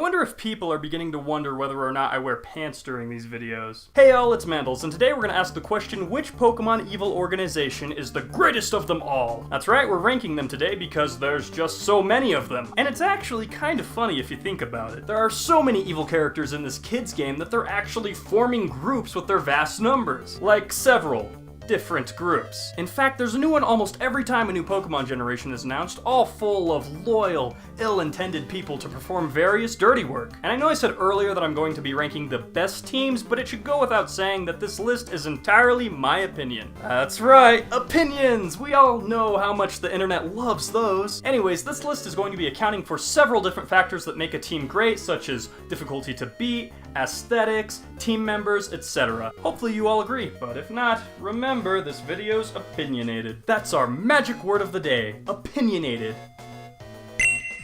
wonder if people are beginning to wonder whether or not I wear pants during these videos. Hey y'all, it's Mandles, and today we're gonna ask the question, which Pokemon evil organization is the greatest of them all? That's right, we're ranking them today because there's just so many of them. And it's actually kind of funny if you think about it. There are so many evil characters in this kids game that they're actually forming groups with their vast numbers. Like several different groups. In fact, there's a new one almost every time a new Pokemon generation is announced, all full of loyal, ill-intended people to perform various dirty work. And I know I said earlier that I'm going to be ranking the best teams, but it should go without saying that this list is entirely my opinion. That's right, opinions! We all know how much the internet loves those. Anyways, this list is going to be accounting for several different factors that make a team great, such as difficulty to beat, aesthetics, team members, etc. Hopefully you all agree, but if not, remember this video's opinionated. That's our magic word of the day, opinionated.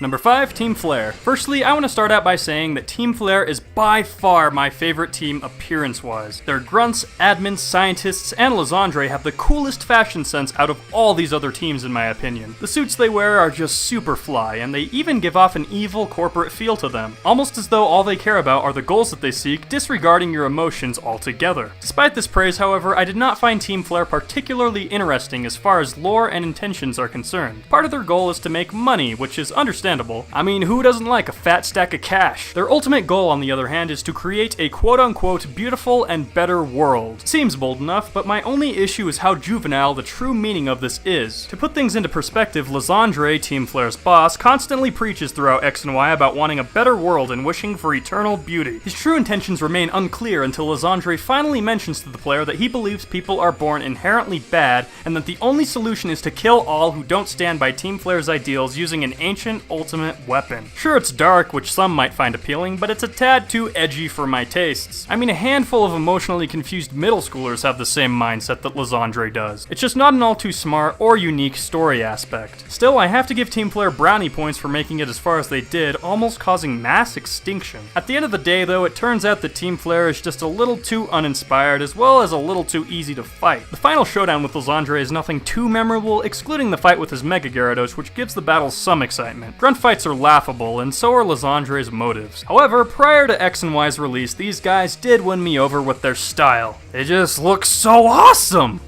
Number 5, Team Flare. Firstly, I want to start out by saying that Team Flare is by far my favorite team appearance-wise. Their grunts, admins, scientists, and Lysandre have the coolest fashion sense out of all these other teams in my opinion. The suits they wear are just super fly, and they even give off an evil corporate feel to them, almost as though all they care about are the goals that they seek, disregarding your emotions altogether. Despite this praise, however, I did not find Team Flare particularly interesting as far as lore and intentions are concerned. Part of their goal is to make money, which is understandable. I mean, who doesn't like a fat stack of cash? Their ultimate goal, on the other hand, is to create a quote-unquote beautiful and better world. Seems bold enough, but my only issue is how juvenile the true meaning of this is. To put things into perspective, Lysandre, Team Flare's boss, constantly preaches throughout X and Y about wanting a better world and wishing for eternal beauty. His true intentions remain unclear until Lysandre finally mentions to the player that he believes people are born inherently bad and that the only solution is to kill all who don't stand by Team Flare's ideals using an ancient, ultimate weapon. Sure, it's dark, which some might find appealing, but it's a tad too edgy for my tastes. I mean, a handful of emotionally confused middle schoolers have the same mindset that Lysandre does. It's just not an all too smart or unique story aspect. Still, I have to give Team Flare brownie points for making it as far as they did, almost causing mass extinction. At the end of the day, though, it turns out that Team Flare is just a little too uninspired, as well as a little too easy to fight. The final showdown with Lysandre is nothing too memorable, excluding the fight with his Mega Gyarados, which gives the battle some excitement. Grunt fights are laughable, and so are Lysandre's motives. However, prior to X and Y's release, these guys did win me over with their style. They just look so awesome!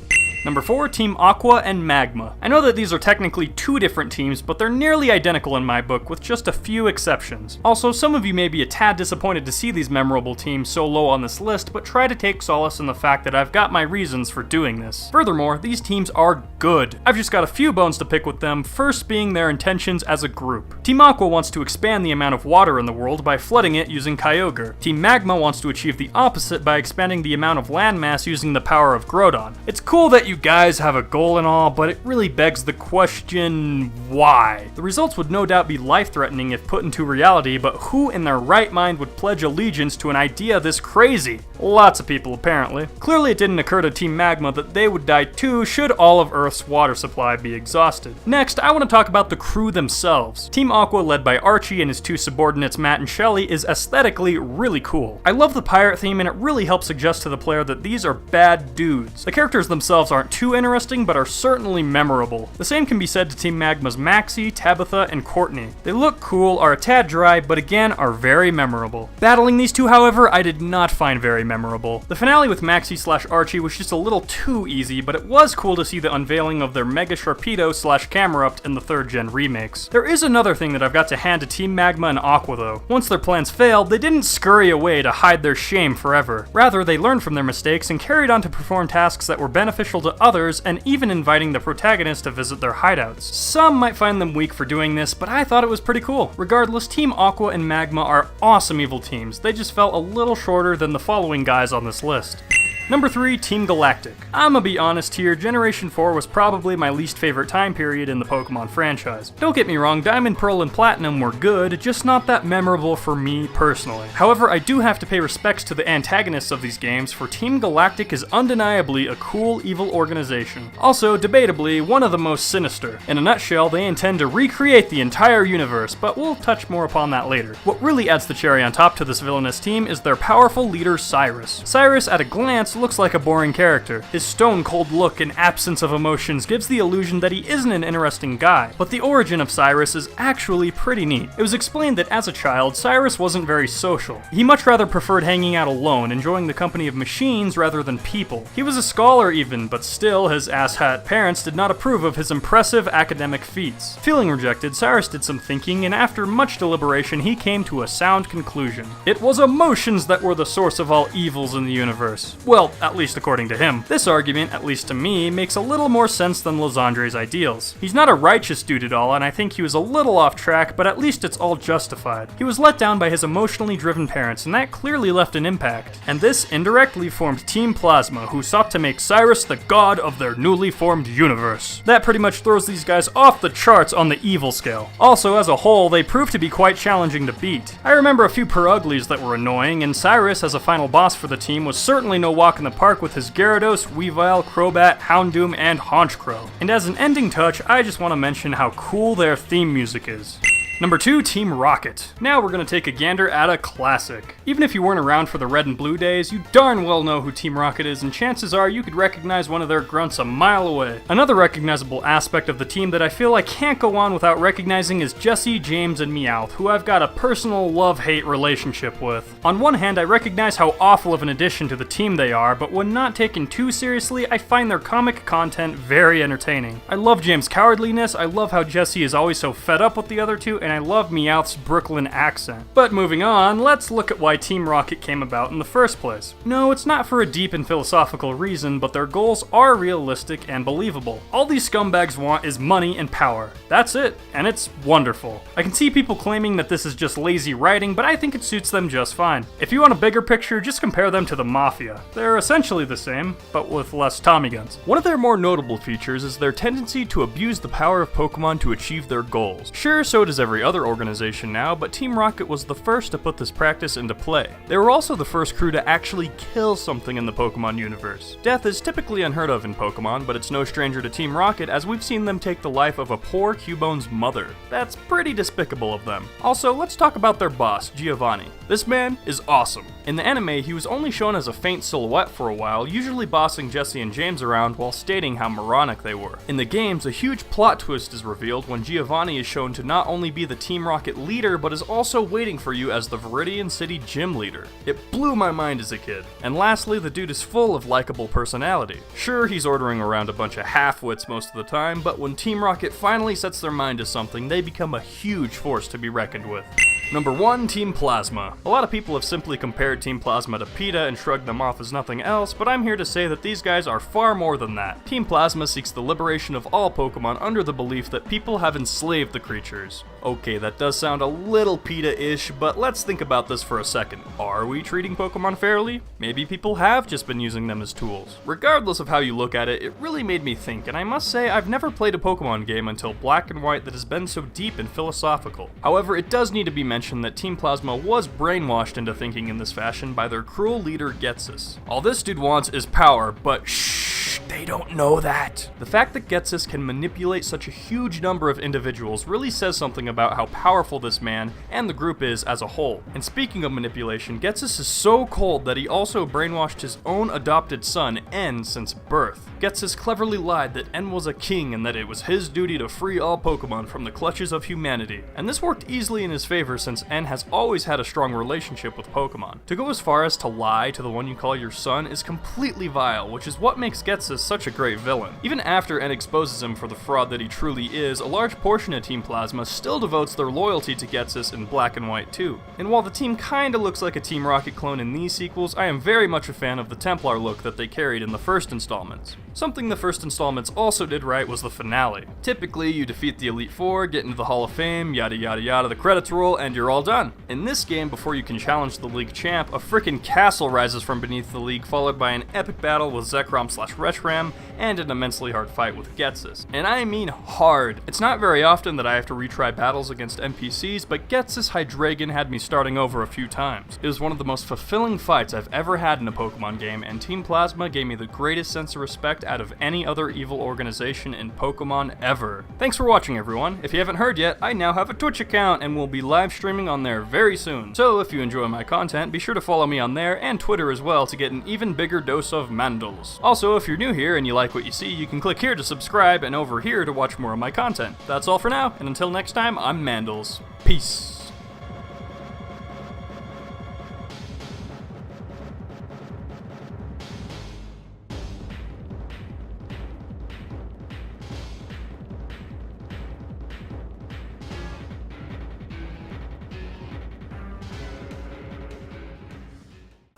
Number 4, Team Aqua and Magma. I know that these are technically two different teams, but they're nearly identical in my book, with just a few exceptions. Also, some of you may be a tad disappointed to see these memorable teams so low on this list, but try to take solace in the fact that I've got my reasons for doing this. Furthermore, these teams are good. I've just got a few bones to pick with them, first being their intentions as a group. Team Aqua wants to expand the amount of water in the world by flooding it using Kyogre. Team Magma wants to achieve the opposite by expanding the amount of landmass using the power of Groudon. It's cool that you guys have a goal and all, but it really begs the question, why? The results would no doubt be life-threatening if put into reality, but who in their right mind would pledge allegiance to an idea this crazy? Lots of people, apparently. Clearly it didn't occur to Team Magma that they would die too should all of Earth's water supply be exhausted. Next, I want to talk about the crew themselves. Team Aqua, led by Archie and his two subordinates Matt and Shelly, is aesthetically really cool. I love the pirate theme, and it really helps suggest to the player that these are bad dudes. The characters themselves aren't too interesting, but are certainly memorable. The same can be said to Team Magma's Maxie, Tabitha, and Courtney. They look cool, are a tad dry, but again are very memorable. Battling these two, however, I did not find very memorable. The finale with Maxie/Archie was just a little too easy, but it was cool to see the unveiling of their Mega Sharpedo/Camerupt in the 3rd gen remakes. There is another thing that I've got to hand to Team Magma and Aqua though. Once their plans failed, they didn't scurry away to hide their shame forever. Rather, they learned from their mistakes and carried on to perform tasks that were beneficial to others, and even inviting the protagonist to visit their hideouts. Some might find them weak for doing this, but I thought it was pretty cool. Regardless, Team Aqua and Magma are awesome evil teams. They just fell a little shorter than the following guys on this list. Number 3, Team Galactic. I'ma be honest here, Generation 4 was probably my least favorite time period in the Pokemon franchise. Don't get me wrong, Diamond, Pearl, and Platinum were good, just not that memorable for me personally. However, I do have to pay respects to the antagonists of these games, for Team Galactic is undeniably a cool, evil organization. Also, debatably, one of the most sinister. In a nutshell, they intend to recreate the entire universe, but we'll touch more upon that later. What really adds the cherry on top to this villainous team is their powerful leader, Cyrus. Cyrus, at a glance, looks like a boring character. His stone-cold look and absence of emotions gives the illusion that he isn't an interesting guy, but the origin of Cyrus is actually pretty neat. It was explained that as a child, Cyrus wasn't very social. He much rather preferred hanging out alone, enjoying the company of machines rather than people. He was a scholar even, but still, his asshat parents did not approve of his impressive academic feats. Feeling rejected, Cyrus did some thinking, and after much deliberation, he came to a sound conclusion. It was emotions that were the source of all evils in the universe. Well, at least according to him. This argument, at least to me, makes a little more sense than Lysandre's ideals. He's not a righteous dude at all, and I think he was a little off track, but at least it's all justified. He was let down by his emotionally driven parents, and that clearly left an impact. And this indirectly formed Team Plasma, who sought to make Cyrus the god of their newly formed universe. That pretty much throws these guys off the charts on the evil scale. Also, as a whole, they proved to be quite challenging to beat. I remember a few per-uglies that were annoying, and Cyrus as a final boss for the team was certainly no walk in the park with his Gyarados, Weavile, Crobat, Houndoom, and Honchkrow. And as an ending touch, I just want to mention how cool their theme music is. Number 2, Team Rocket. Now we're gonna take a gander at a classic. Even if you weren't around for the red and blue days, you darn well know who Team Rocket is, and chances are you could recognize one of their grunts a mile away. Another recognizable aspect of the team that I feel I can't go on without recognizing is Jesse, James, and Meowth, who I've got a personal love-hate relationship with. On one hand, I recognize how awful of an addition to the team they are, but when not taken too seriously, I find their comic content very entertaining. I love James' cowardliness, I love how Jesse is always so fed up with the other two, and I love Meowth's Brooklyn accent. But moving on, let's look at why Team Rocket came about in the first place. No, it's not for a deep and philosophical reason, but their goals are realistic and believable. All these scumbags want is money and power. That's it, and it's wonderful. I can see people claiming that this is just lazy writing, but I think it suits them just fine. If you want a bigger picture, just compare them to the Mafia. They're essentially the same, but with less Tommy guns. One of their more notable features is their tendency to abuse the power of Pokemon to achieve their goals. Sure, so does every other organization now, but Team Rocket was the first to put this practice into play. They were also the first crew to actually kill something in the Pokemon universe. Death is typically unheard of in Pokemon, but it's no stranger to Team Rocket as we've seen them take the life of a poor Cubone's mother. That's pretty despicable of them. Also, let's talk about their boss, Giovanni. This man is awesome. In the anime, he was only shown as a faint silhouette for a while, usually bossing Jesse and James around while stating how moronic they were. In the games, a huge plot twist is revealed when Giovanni is shown to not only be the Team Rocket leader, but is also waiting for you as the Viridian City gym leader. It blew my mind as a kid. And lastly, the dude is full of likable personality. Sure, he's ordering around a bunch of half-wits most of the time, but when Team Rocket finally sets their mind to something, they become a huge force to be reckoned with. Number 1, Team Plasma. A lot of people have simply compared Team Plasma to PETA and shrugged them off as nothing else, but I'm here to say that these guys are far more than that. Team Plasma seeks the liberation of all Pokemon under the belief that people have enslaved the creatures. Okay, that does sound a little PETA-ish, but let's think about this for a second. Are we treating Pokemon fairly? Maybe people have just been using them as tools. Regardless of how you look at it, it really made me think, and I must say I've never played a Pokemon game until Black and White that has been so deep and philosophical. However, it does need to be mentioned that Team Plasma was brainwashed into thinking in this fashion by their cruel leader Getsus. All this dude wants is power, but shh, they don't know that. The fact that Getsus can manipulate such a huge number of individuals really says something about how powerful this man and the group is as a whole. And speaking of manipulation, Getsus is so cold that he also brainwashed his own adopted son, N, since birth. Getsus cleverly lied that N was a king and that it was his duty to free all Pokemon from the clutches of humanity. And this worked easily in his favor since N has always had a strong relationship with Pokemon. To go as far as to lie to the one you call your son is completely vile, which is what makes Getsus such a great villain. Even after N exposes him for the fraud that he truly is, a large portion of Team Plasma still devotes their loyalty to Getsus in Black and White too. And while the team kinda looks like a Team Rocket clone in these sequels, I am very much a fan of the Templar look that they carried in the first installments. Something the first installments also did right was the finale. Typically, you defeat the Elite Four, get into the Hall of Fame, yada yada yada, the credits roll, and you're all done. In this game, before you can challenge the League champ, a frickin' castle rises from beneath the League, followed by an epic battle with Zekrom/Reshiram cram, and an immensely hard fight with Getsus. And I mean hard. It's not very often that I have to retry battles against NPCs, but Getsus Hydreigon had me starting over a few times. It was one of the most fulfilling fights I've ever had in a Pokemon game, and Team Plasma gave me the greatest sense of respect out of any other evil organization in Pokemon ever. Thanks for watching, everyone. If you haven't heard yet, I now have a Twitch account and will be live streaming on there very soon. So if you enjoy my content, be sure to follow me on there and Twitter as well to get an even bigger dose of Mandles. Also, if you're new here and you like what you see, you can click here to subscribe and over here to watch more of my content. That's all for now, and until next time, I'm Mandles. Peace.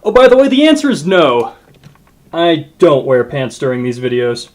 Oh, by the way, the answer is no. I don't wear pants during these videos.